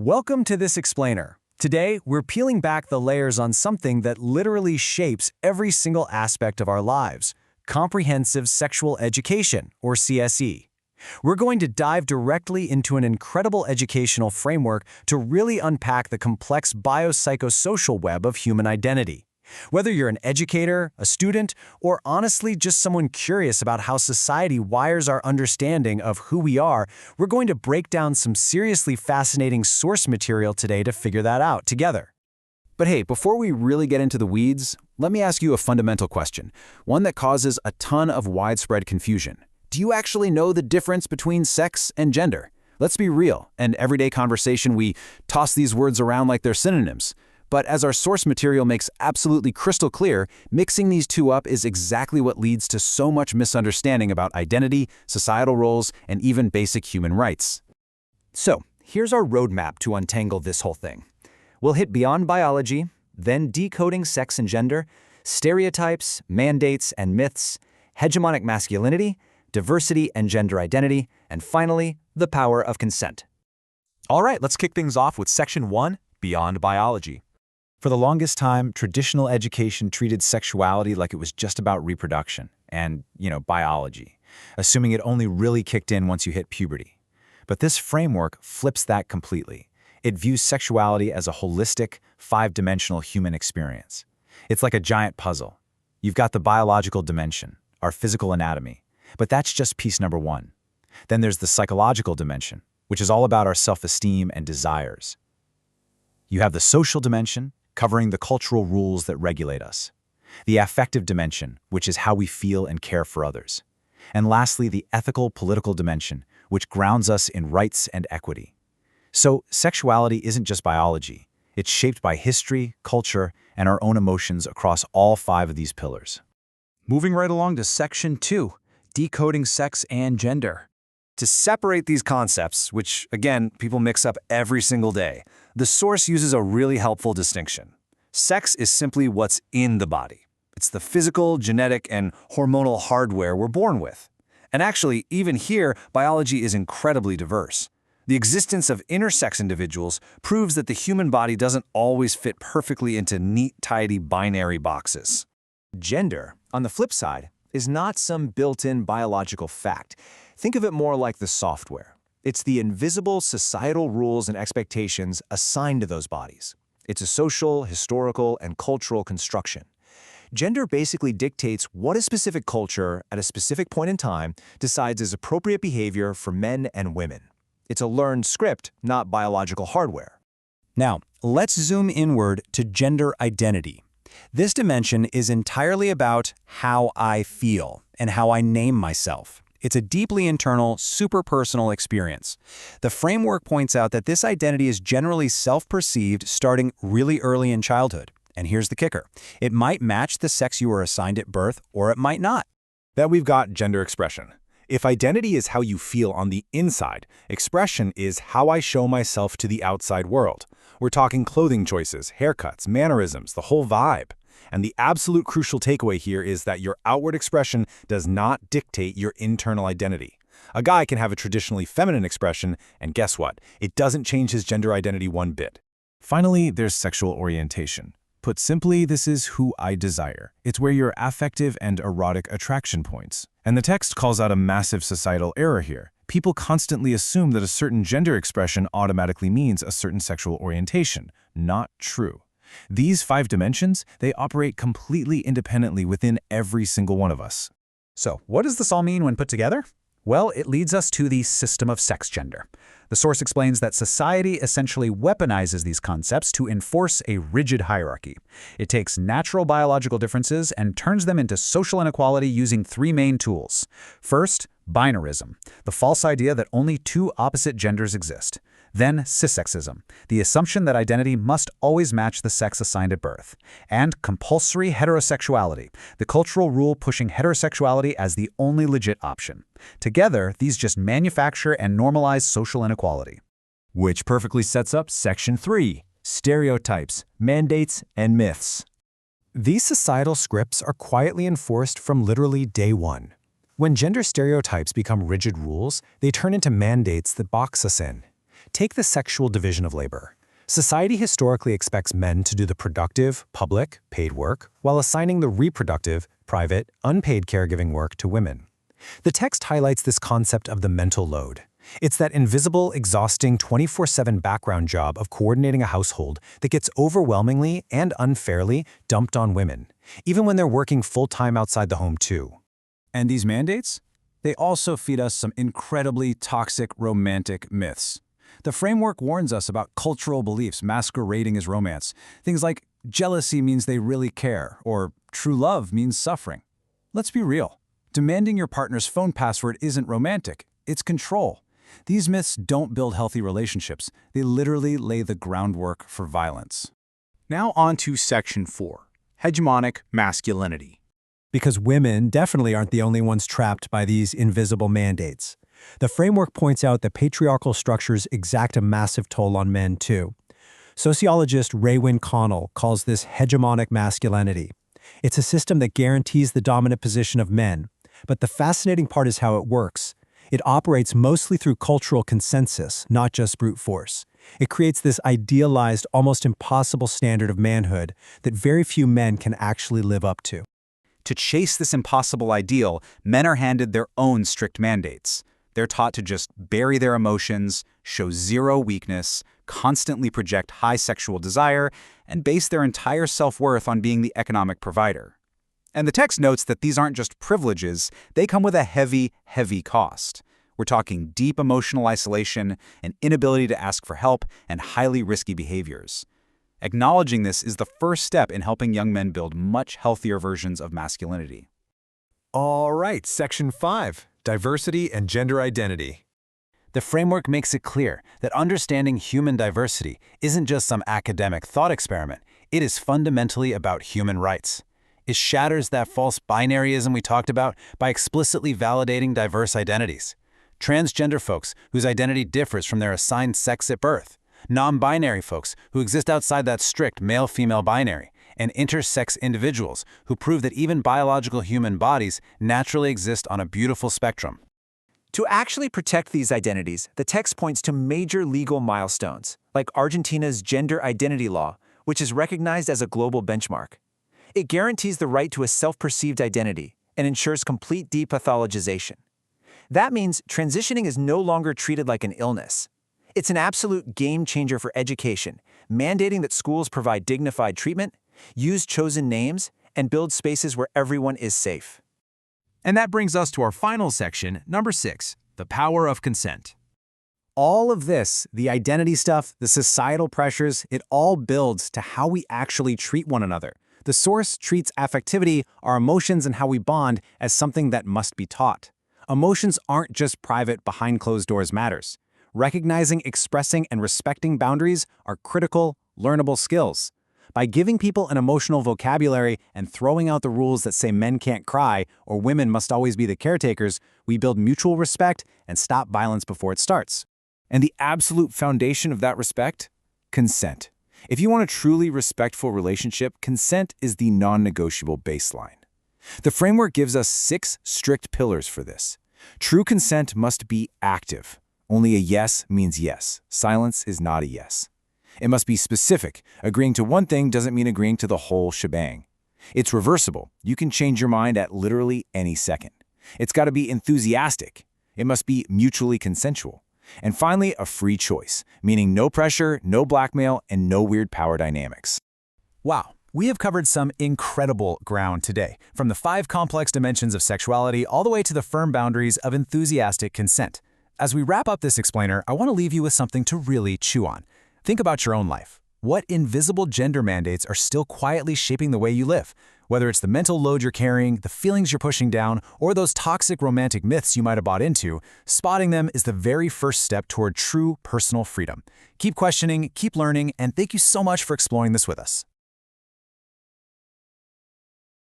Welcome to this explainer. Today, we're peeling back the layers on something that literally shapes every single aspect of our lives: comprehensive sexual education, or CSE. We're going to dive directly into an incredible educational framework to really unpack the complex biopsychosocial web of human identity. Whether you're an educator, a student, or honestly just someone curious about how society wires our understanding of who we are, we're going to break down some seriously fascinating source material today to figure that out together. But hey, before we really get into the weeds, let me ask you a fundamental question, one that causes a ton of widespread confusion. Do you actually know the difference between sex and gender? Let's be real. In everyday conversation, we toss these words around like they're synonyms. But as our source material makes absolutely crystal clear, mixing these two up is exactly what leads to so much misunderstanding about identity, societal roles, and even basic human rights. So, here's our roadmap to untangle this whole thing. We'll hit beyond biology, then decoding sex and gender, stereotypes, mandates and myths, hegemonic masculinity, diversity and gender identity, and finally, the power of consent. All right, let's kick things off with Section 1, Beyond Biology. For the longest time, traditional education treated sexuality like it was just about reproduction and, biology, assuming it only really kicked in once you hit puberty. But this framework flips that completely. It views sexuality as a holistic, five-dimensional human experience. It's like a giant puzzle. You've got the biological dimension, our physical anatomy, but that's just piece number one. Then there's the psychological dimension, which is all about our self-esteem and desires. You have the social dimension, covering the cultural rules that regulate us. The affective dimension, which is how we feel and care for others. And lastly, the ethical, political dimension, which grounds us in rights and equity. So, sexuality isn't just biology. It's shaped by history, culture, and our own emotions across all five of these pillars. Moving right along to Section 2, Decoding Sex and Gender. To separate these concepts, which, again, people mix up every single day, the source uses a really helpful distinction. Sex is simply what's in the body. It's the physical, genetic, and hormonal hardware we're born with. And actually, even here, biology is incredibly diverse. The existence of intersex individuals proves that the human body doesn't always fit perfectly into neat, tidy binary boxes. Gender, on the flip side, is not some built-in biological fact. Think of it more like the software. It's the invisible societal rules and expectations assigned to those bodies. It's a social, historical, and cultural construction. Gender basically dictates what a specific culture, at a specific point in time, decides is appropriate behavior for men and women. It's a learned script, not biological hardware. Now, let's zoom inward to gender identity. This dimension is entirely about how I feel and how I name myself. It's a deeply internal, super-personal experience. The framework points out that this identity is generally self-perceived starting really early in childhood. And here's the kicker. It might match the sex you were assigned at birth, or it might not. Then we've got gender expression. If identity is how you feel on the inside, expression is how I show myself to the outside world. We're talking clothing choices, haircuts, mannerisms, the whole vibe. And the absolute crucial takeaway here is that your outward expression does not dictate your internal identity. A guy can have a traditionally feminine expression, and guess what? It doesn't change his gender identity one bit. Finally, there's sexual orientation. Put simply, this is who I desire. It's where your affective and erotic attraction points. And the text calls out a massive societal error here. People constantly assume that a certain gender expression automatically means a certain sexual orientation. Not true. These five dimensions, they operate completely independently within every single one of us. So, what does this all mean when put together? Well, it leads us to the system of sex gender. The source explains that society essentially weaponizes these concepts to enforce a rigid hierarchy. It takes natural biological differences and turns them into social inequality using three main tools. First, binarism, the false idea that only two opposite genders exist. Then cissexism, the assumption that identity must always match the sex assigned at birth. And compulsory heterosexuality, the cultural rule pushing heterosexuality as the only legit option. Together, these just manufacture and normalize social inequality. Which perfectly sets up Section 3, stereotypes, mandates, and myths. These societal scripts are quietly enforced from literally day one. When gender stereotypes become rigid rules, they turn into mandates that box us in. Take the sexual division of labor. Society historically expects men to do the productive, public, paid work, while assigning the reproductive, private, unpaid caregiving work to women. The text highlights this concept of the mental load. It's that invisible, exhausting 24/7 background job of coordinating a household that gets overwhelmingly and unfairly dumped on women, even when they're working full-time outside the home too. And these mandates? They also feed us some incredibly toxic romantic myths. The framework warns us about cultural beliefs masquerading as romance. Things like jealousy means they really care, or true love means suffering. Let's be real. Demanding your partner's phone password isn't romantic, it's control. These myths don't build healthy relationships. They literally lay the groundwork for violence. Now on to Section 4, Hegemonic Masculinity. Because women definitely aren't the only ones trapped by these invisible mandates. The framework points out that patriarchal structures exact a massive toll on men too. Sociologist Raywin Connell calls this hegemonic masculinity. It's a system that guarantees the dominant position of men, but the fascinating part is how it works. It operates mostly through cultural consensus, not just brute force. It creates this idealized, almost impossible standard of manhood that very few men can actually live up to. To chase this impossible ideal, men are handed their own strict mandates. They're taught to just bury their emotions, show zero weakness, constantly project high sexual desire, and base their entire self-worth on being the economic provider. And the text notes that these aren't just privileges, they come with a heavy, heavy cost. We're talking deep emotional isolation, an inability to ask for help, and highly risky behaviors. Acknowledging this is the first step in helping young men build much healthier versions of masculinity. All right, Section 5, Diversity and Gender Identity. The framework makes it clear that understanding human diversity isn't just some academic thought experiment. It is fundamentally about human rights. It shatters that false binaryism we talked about by explicitly validating diverse identities. Transgender folks whose identity differs from their assigned sex at birth, non-binary folks who exist outside that strict male-female binary, and intersex individuals who prove that even biological human bodies naturally exist on a beautiful spectrum. To actually protect these identities, the text points to major legal milestones, like Argentina's gender identity law, which is recognized as a global benchmark. It guarantees the right to a self-perceived identity and ensures complete depathologization. That means transitioning is no longer treated like an illness. It's an absolute game changer for education, mandating that schools provide dignified treatment, use chosen names, and build spaces where everyone is safe. And that brings us to our final section, number 6, the power of consent. All of this, the identity stuff, the societal pressures, it all builds to how we actually treat one another. The source treats affectivity, our emotions and how we bond, as something that must be taught. Emotions aren't just private behind closed doors matters. Recognizing, expressing, and respecting boundaries are critical, learnable skills. By giving people an emotional vocabulary and throwing out the rules that say men can't cry or women must always be the caretakers, we build mutual respect and stop violence before it starts. And the absolute foundation of that respect? Consent. If you want a truly respectful relationship, consent is the non-negotiable baseline. The framework gives us 6 strict pillars for this. True consent must be active. Only a yes means yes. Silence is not a yes. It must be specific. Agreeing to one thing doesn't mean agreeing to the whole shebang. It's reversible. You can change your mind at literally any second. It's got to be enthusiastic. It must be mutually consensual. And finally, a free choice, meaning no pressure, no blackmail, and no weird power dynamics. Wow, we have covered some incredible ground today, from the 5 complex dimensions of sexuality all the way to the firm boundaries of enthusiastic consent. As we wrap up this explainer, I want to leave you with something to really chew on. Think about your own life. What invisible gender mandates are still quietly shaping the way you live? Whether it's the mental load you're carrying, the feelings you're pushing down, or those toxic romantic myths you might have bought into, spotting them is the very first step toward true personal freedom. Keep questioning, keep learning, and thank you so much for exploring this with us.